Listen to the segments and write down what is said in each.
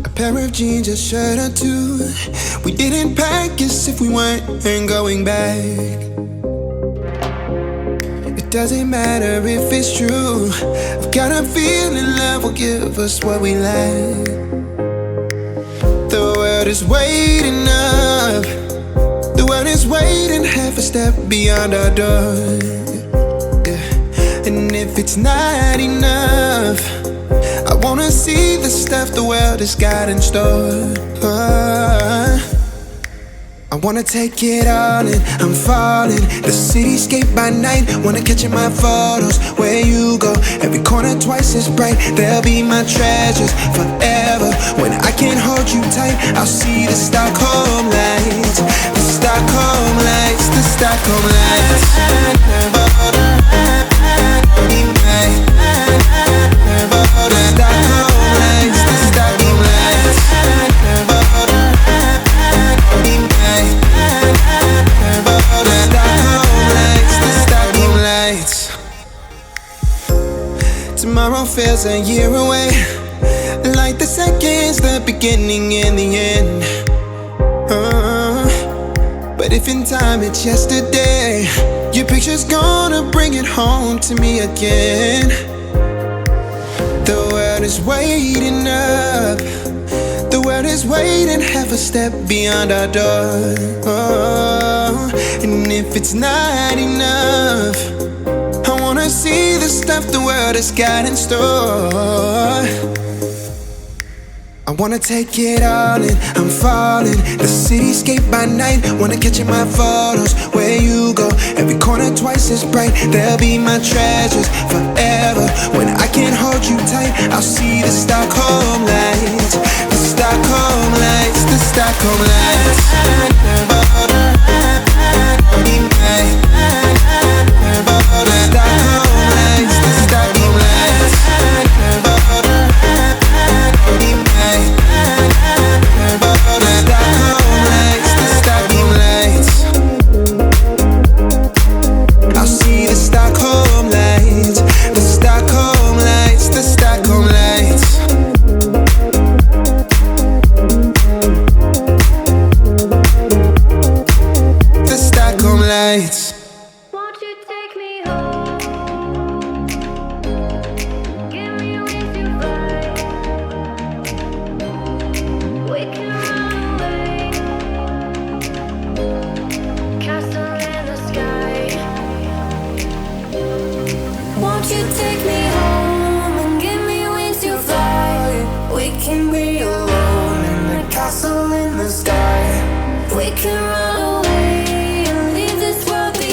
A pair of jeans, a shirt or two. We didn't pack as if we weren't going back. It doesn't matter if it's true. I've got a feeling love will give us what we lack. The world is waiting up. The world is waiting half a step beyond our door. Yeah. And if it's not enough, I wanna see the stuff the world has got in store. I wanna take it all in, I'm falling. The cityscape by night, wanna catch in my photos. Where you go, every corner twice as bright. They'll be my treasures forever. When I can't hold you tight, I'll see the Stockholm lights. The Stockholm lights, the Stockholm lights. Tomorrow feels a year away, like the seconds, the beginning and the end. But if in time it's yesterday, your picture's gonna bring it home to me again. The world is waiting up. The world is waiting half a step beyond our door. And if it's not enough, I wanna see the stuff the world has got in store. I wanna take it all in, I'm falling. The cityscape by night, wanna catch in my photos. Where you go, every corner twice as bright. They'll be my treasures forever. When I can't hold you tight, I'll see the Stockholm lights. The Stockholm lights, the Stockholm lights. Won't you take me home? Give me wings to fly. We can run away. Castle in the sky. Won't you take me home and give me wings to fly? We can be alone in the castle in the sky. We can run away and leave this world behind.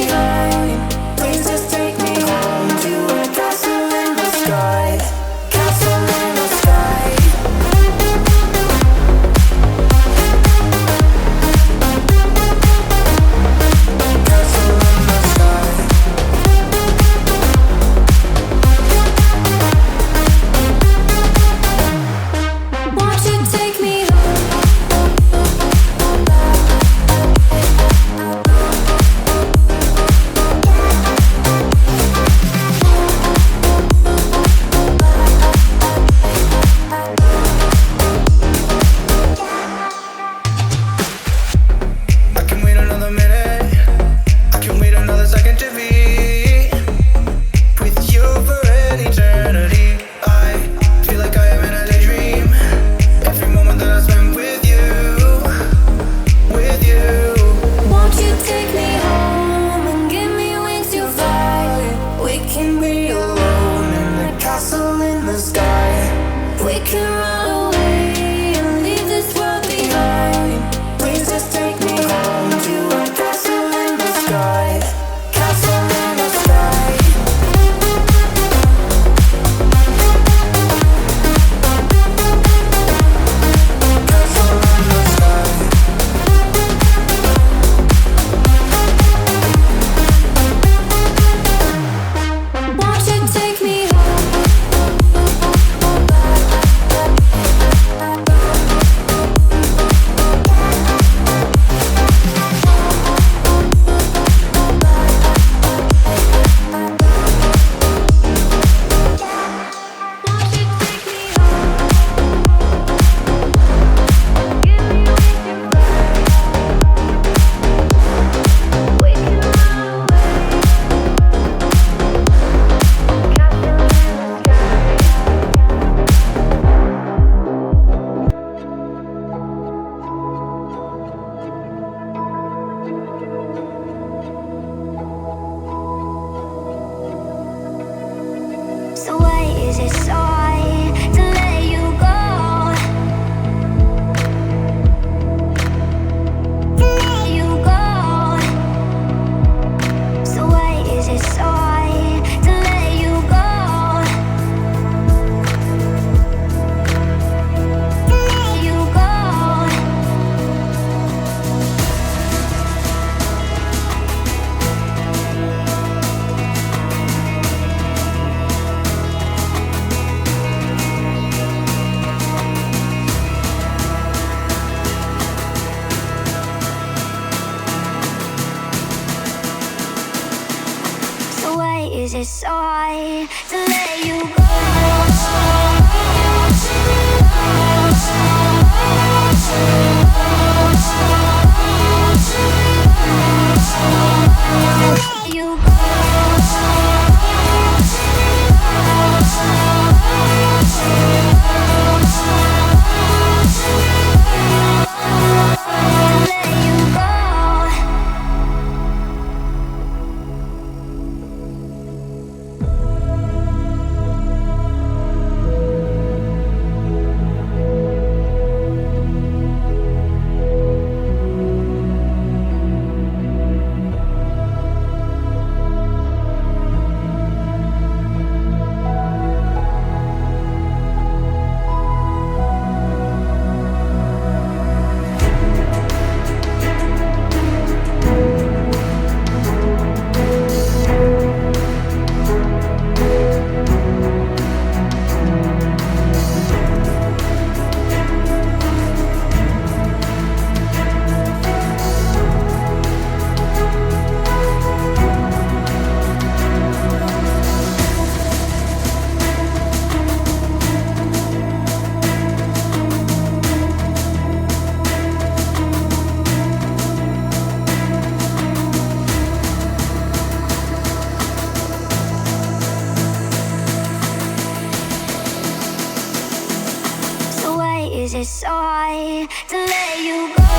is it so hard to let you go? You is it so hard to let you go?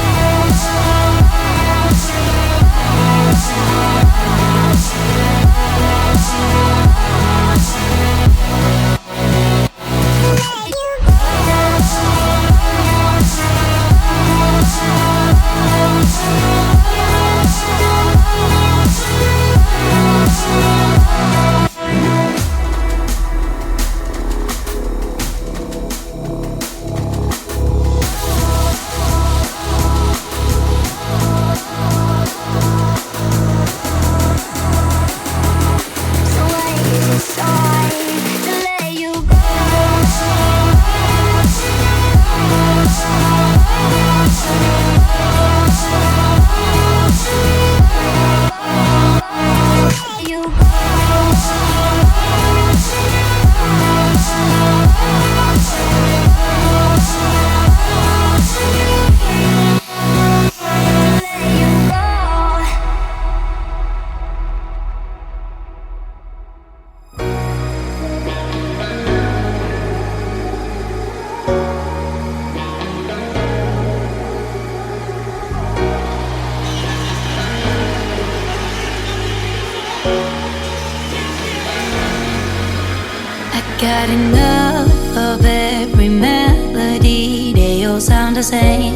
Got enough of every melody, they all sound the same.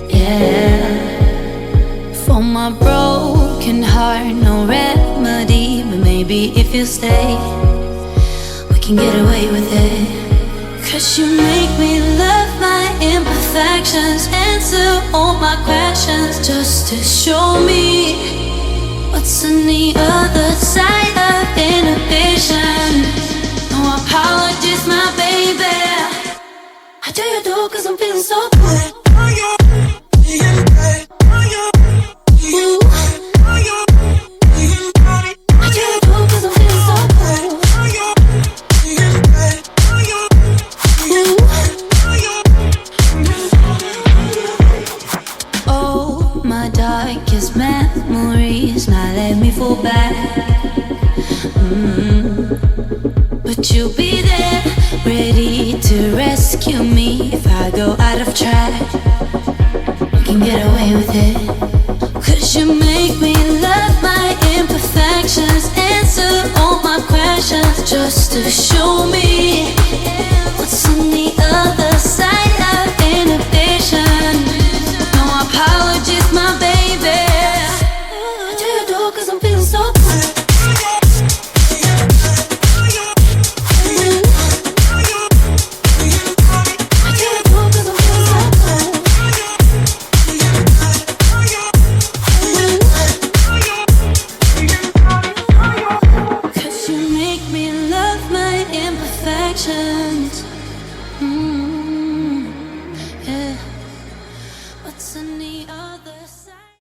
Yeah. For my broken heart, no remedy, but maybe if you stay, we can get away with it. 'Cause you make me love my imperfections, answer all my questions, just to show me what's on the other side of inhibition. No apologies, my baby. How do you do? 'Cause I'm feeling so good. Ooh. How do you do? 'Cause I'm feeling so good. Ooh. Oh, my darkest memories, now let me fall back. But you'll be there, ready to rescue me if I go out of track. We can get away with it. 'Cause you make me love my imperfections, answer all my questions, just to show me what's on the other side of inhibition. No apologies, my baby. How do you do? 'Cause I'm feeling so good. Yeah. What's in the other side?